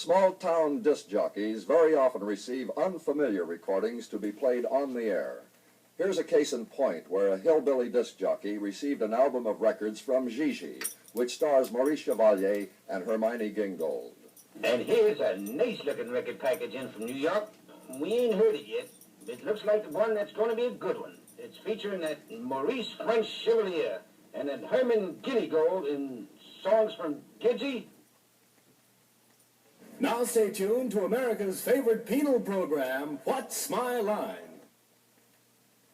Small-town disc jockeys very often receive unfamiliar recordings to be played on the air. Here's a case in point where a hillbilly disc jockey received an album of records from Gigi, which stars Maurice Chevalier and Hermione Gingold. And here's a nice-looking record package in from New York. We ain't heard it yet. It looks like the one that's going to be a good one. It's featuring that Maurice French Chevalier and then Herman Gingold in songs from Gidgy. Now stay tuned to America's favorite penal program, What's My Line?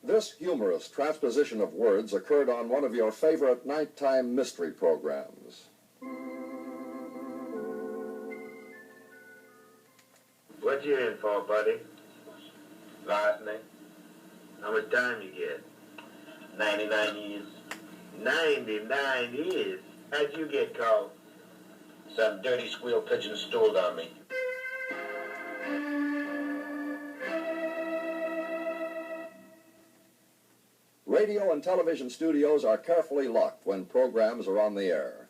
This humorous transposition of words occurred on one of your favorite nighttime mystery programs. What you in for, buddy? Larceny? How much time you get? 99 years. 99 years? How'd you get caught? Some dirty squeal pigeon stole on me. Radio and television studios are carefully locked when programs are on the air.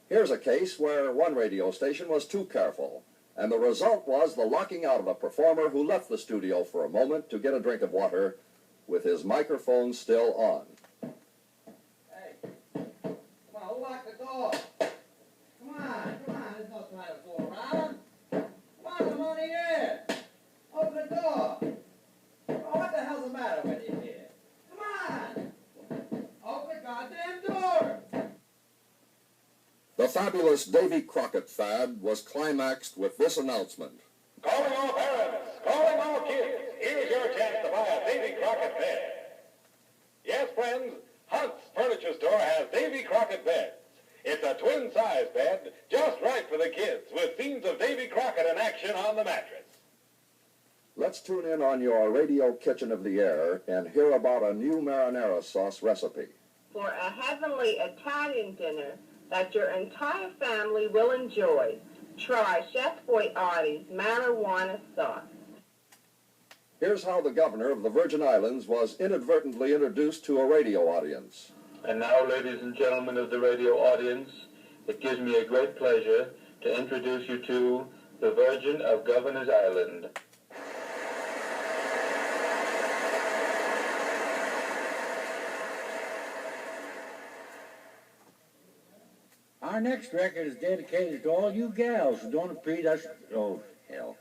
Here's a case where one radio station was too careful, and the result was the locking out of a performer who left the studio for a moment to get a drink of water with his microphone still on. Hey, come on, who locked the door? Come on, there's no time to fool around. Come on, I'm only here. Open the door. Oh, what the hell's the matter with you here? Come on. Open the goddamn door. The fabulous Davy Crockett fad was climaxed with this announcement. Calling all parents, calling all kids, here's your chance to buy a Davy Crockett bed. Yes, friends, Hunt's Furniture Store has Davy Crockett beds. It's a twin-size bed, just right for the kids, with scenes of Davy Crockett in action on the mattress. Let's tune in on your radio kitchen of the air and hear about a new marinara sauce recipe. For a heavenly Italian dinner that your entire family will enjoy, try Chef Boyardi's marijuana sauce. Here's how the governor of the Virgin Islands was inadvertently introduced to a radio audience. And now, ladies and gentlemen of the radio audience, it gives me a great pleasure to introduce you to the Virgin of Governor's Island. Our next record is dedicated to all you gals who don't appreciate us. Oh, hell.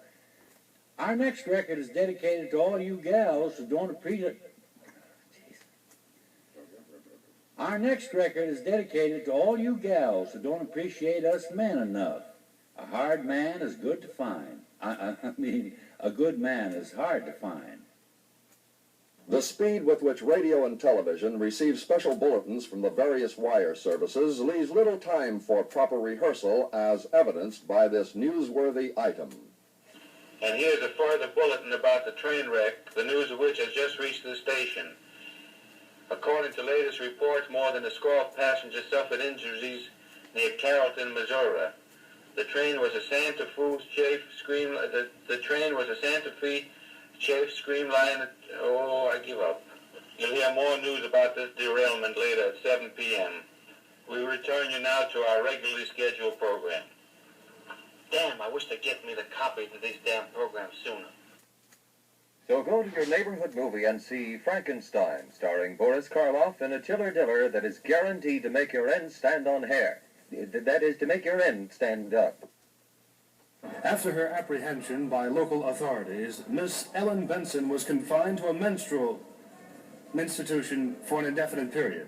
Our next record is dedicated to all you gals who don't appreciate. Our next record is dedicated to all you gals who don't appreciate us men enough. A hard man is good to find. I mean, a good man is hard to find. The speed with which radio and television receive special bulletins from the various wire services leaves little time for proper rehearsal, as evidenced by this newsworthy item. And here's a further bulletin about the train wreck, the news of which has just reached the station. According to latest reports, more than a score of passengers suffered injuries near Carrollton, Missouri. The train was a Santa Fe chafe streamline. Oh, I give up. You'll hear more news about this derailment later at 7 p.m. We return you now to our regularly scheduled program. Damn, I wish they'd get me the copies of these damn programs sooner. So go to your neighborhood movie and see Frankenstein, starring Boris Karloff in a chiller-diller that is guaranteed to make your end stand on hair. That is, to make your end stand up. After her apprehension by local authorities, Miss Ellen Benson was confined to a menstrual institution for an indefinite period.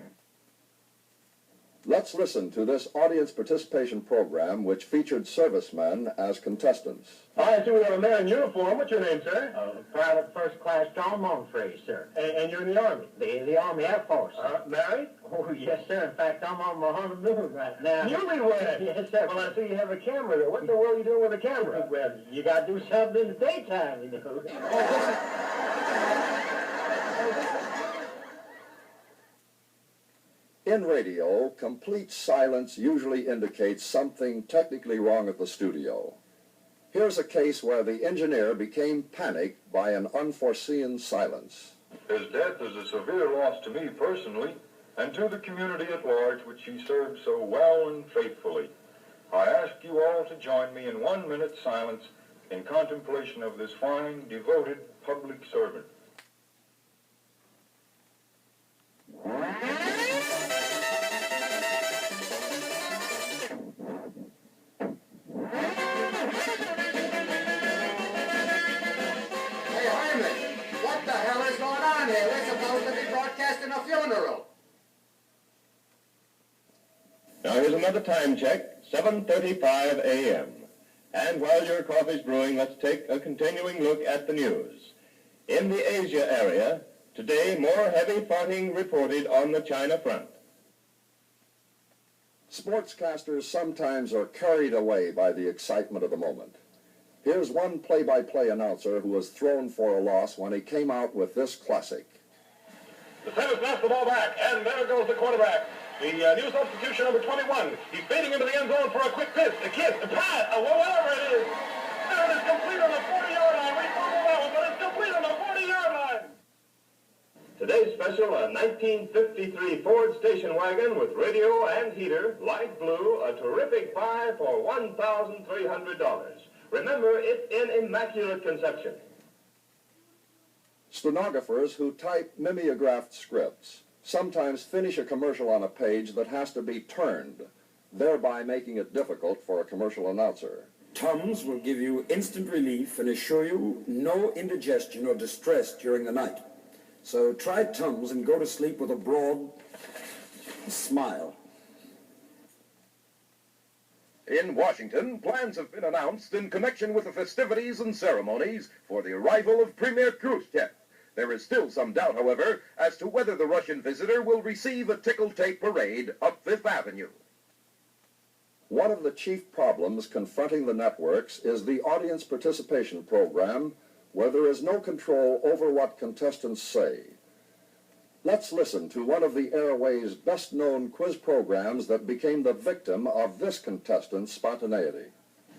Let's listen to this audience participation program which featured servicemen as contestants. I see we have a man in uniform. What's your name, sir? Private First Class John Monfrey, sir. And you're in the Army? The Army Air Force. Married? Oh, yes, sir. In fact, I'm on my honeymoon right now. Newlywed? Yes, sir. Well, I see you have a camera there. What in the world are you doing with a camera? Well, you got to do something in the daytime, you know. In radio, complete silence usually indicates something technically wrong at the studio. Here's a case where the engineer became panicked by an unforeseen silence. His death is a severe loss to me personally, and to the community at large, which he served so well and faithfully. I ask you all to join me in 1 minute silence in contemplation of this fine, devoted public servant. Hey, Herman, what the hell is going on here? We're supposed to be broadcasting a funeral. Now here's another time check, 7:35 a.m. And while your coffee's brewing, let's take a continuing look at the news. In the Asia area, today more heavy fighting reported on the China front. Sportscasters sometimes are carried away by the excitement of the moment. Here's one play-by-play announcer who was thrown for a loss when he came out with this classic. The center's passed the ball back, and there goes the quarterback. The new substitution, number 21. He's fading into the end zone for a quick kiss, a pass, whatever it is. There it is, complete on the 40-yard line. We fumbled that one, but it's complete on the 40-yard line. Today's special, a 1953 Ford station wagon with radio and heater, light blue, a terrific buy for $1,300. Remember, it's in immaculate conception. Stenographers who type mimeographed scripts sometimes finish a commercial on a page that has to be turned, thereby making it difficult for a commercial announcer. Tums will give you instant relief and assure you no indigestion or distress during the night. So try Tums and go to sleep with a broad smile. In Washington, plans have been announced in connection with the festivities and ceremonies for the arrival of Premier Khrushchev. There is still some doubt, however, as to whether the Russian visitor will receive a tickle-tape parade up Fifth Avenue. One of the chief problems confronting the networks is the audience participation program, where there is no control over what contestants say. Let's listen to one of the airways' best-known quiz programs that became the victim of this contestant's spontaneity.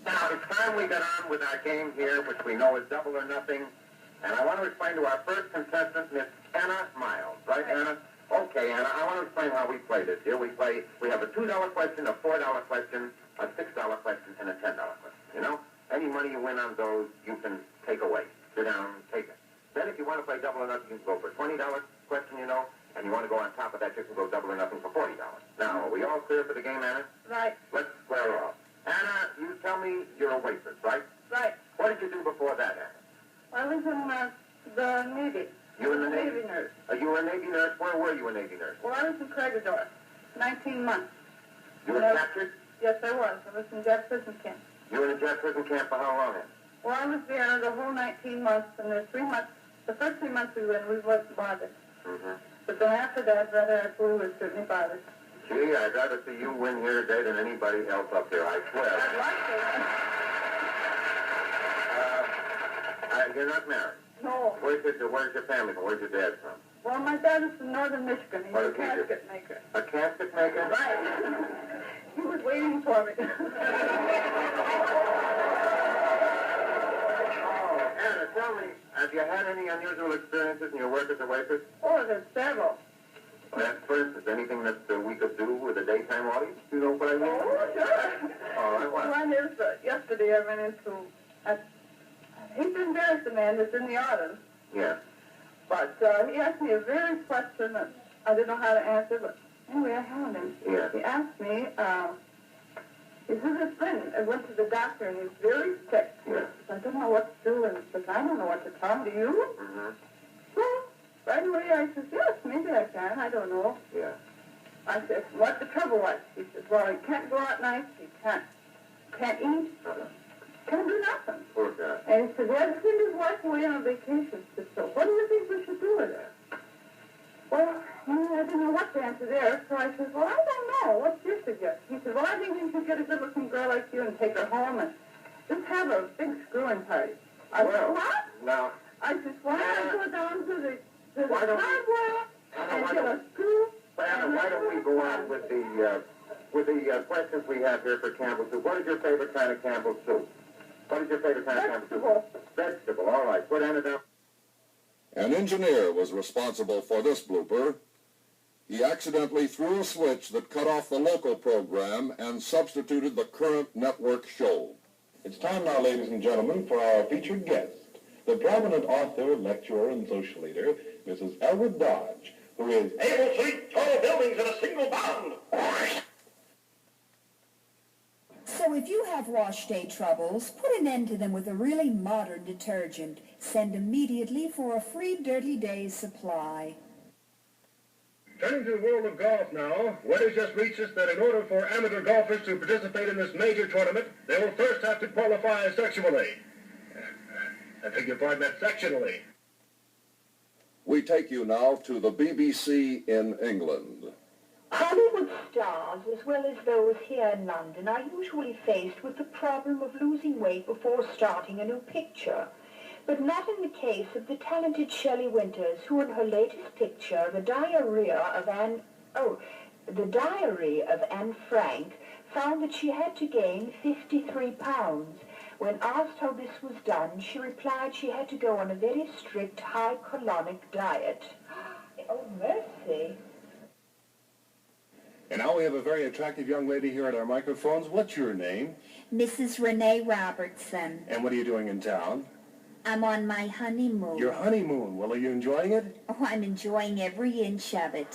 Now, it's time we got on with our game here, which we know is double or nothing. And I want to explain to our first contestant, Miss Anna Miles. Right, Anna? Okay, Anna, I want to explain how we play this here. We have a $2 question, a $4 question, a $6 question, and a $10 question. You know? Any money you win on those, you can take away. Sit down, take it. Then if you want to play double or nothing, you can go for a $20 question, you know, and you want to go on top of that, you can go double or nothing for $40. Now, are we all clear for the game, Anna? Right. Let's square off. Anna, you tell me you're a waitress, right? Right. What did you do before that, Anna? I was in the Navy. You were in the Navy? Navy nurse. You were a Navy nurse? Where were you a Navy nurse? Well, I was in Craigerdorf, 19 months. You were captured? Yes, I was. I was in Jet prison camp. You were in a Jet prison camp for how long, Anna? Well, I was there the whole 19 months, and the 3 months, the first 3 months we were in, we wasn't bothered. Mm-hmm. But then after that, rather, our crew was certainly bothered. Gee, I'd rather see you win here today than anybody else up there, I swear. I'd like to. You're not married? No. Where's your family from? Where's your dad from? Well, my dad is from northern Michigan. He's a casket maker. A casket maker? Right. He was waiting for me. Oh, Anna, tell me, have you had any unusual experiences in your work as a waitress? Oh, there's several. For instance, anything that we could do with a daytime audience? You know what I mean? Oh, sure. All right, what? One is, yesterday I ran into, he's embarrassed, the man that's in the audience. Yeah. But he asked me a very question that I didn't know how to answer, but anyway, I found him. Yeah. He asked me, he said his friend, I went to the doctor and he's very sick. Yeah. I don't know what to do, and he said, I don't know what to tell him. Do you? Mm-hmm. Well, right away I said, yes, maybe I can. I don't know. Yeah. I said, what the trouble was? He said, well, he can't go out nights, he can't eat, can't do nothing. Poor guy. And he said, well, his friend is working away on a vacation. I said, so what do you think we should do with it? Well, I didn't know what to answer there, so I said, well, I don't know. What's your suggestion? He said, well, I think we should get a good-looking girl like you and take her home and just have a big screwing party. I said, what? Now, I said, why don't I go down to the Why don't we- hardware and get a screw? Anna, why don't we go on with the questions we have here for Campbell soup? What is your favorite kind of Campbell soup? What is your favorite kind of Campbell soup? Vegetable. All right. Put Anna down. An engineer was responsible for this blooper. He accidentally threw a switch that cut off the local program and substituted the current network show. It's time now, ladies and gentlemen, for our featured guest, the prominent author, lecturer, and social leader, Mrs. Elwood Dodge, who is able to leap tall buildings in a single bound. So if you have wash day troubles, put an end to them with a really modern detergent. Send immediately for a free Dirty Days supply. Turning to the world of golf now, word has just reached us that in order for amateur golfers to participate in this major tournament, they will first have to qualify sexually. I beg your pardon, that's sectionally. We take you now to the BBC in England. Hollywood stars, as well as those here in London, are usually faced with the problem of losing weight before starting a new picture. But not in the case of the talented Shelley Winters, who in her latest picture, The Diary of Anne Frank, found that she had to gain 53 pounds. When asked how this was done, she replied she had to go on a very strict high colonic diet. Oh, mercy. And now we have a very attractive young lady here at our microphones. What's your name? Mrs. Renee Robertson. And what are you doing in town? I'm on my honeymoon. Your honeymoon. Well, are you enjoying it? Oh, I'm enjoying every inch of it.